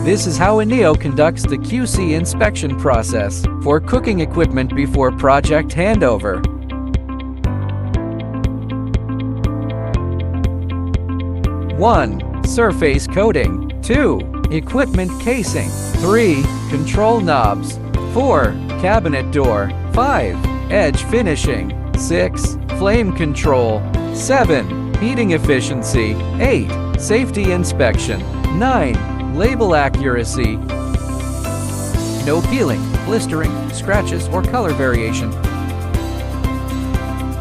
This is how INEO conducts the QC inspection process for cooking equipment before project handover. 1. Surface coating. 2. Equipment casing. 3. Control knobs. 4. Cabinet door. 5. Edge finishing. 6. Flame control. 7. Heating efficiency. 8. Safety inspection. 9. Label accuracy. No peeling, blistering, scratches, or color variation.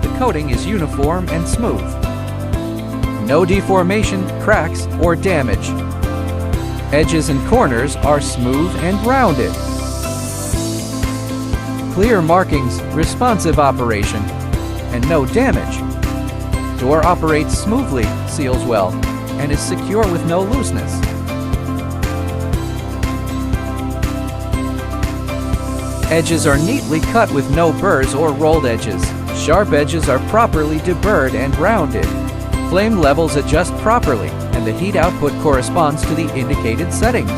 The coating is uniform and smooth. No deformation, cracks, or damage. Edges and corners are smooth and rounded. Clear markings, responsive operation, and no damage. Door operates smoothly, seals well, and is secure with no looseness. Edges are neatly cut with no burrs or rolled edges. Sharp edges are properly deburred and rounded. Flame levels adjust properly, and the heat output corresponds to the indicated settings.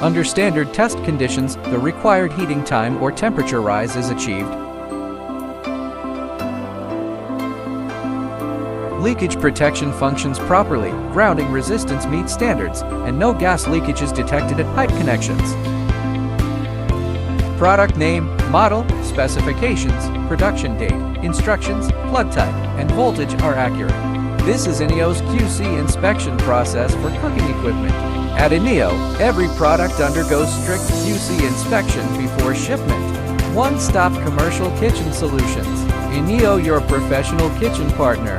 Under standard test conditions, the required heating time or temperature rise is achieved. Leakage protection functions properly, grounding resistance meets standards, and no gas leakage is detected at pipe connections. Product name, model, specifications, production date, instructions, plug type, and voltage are accurate. This is INEO's QC inspection process for cooking equipment. At INEO, every product undergoes strict QC inspection before shipment. One-stop commercial kitchen solutions. INEO, your professional kitchen partner.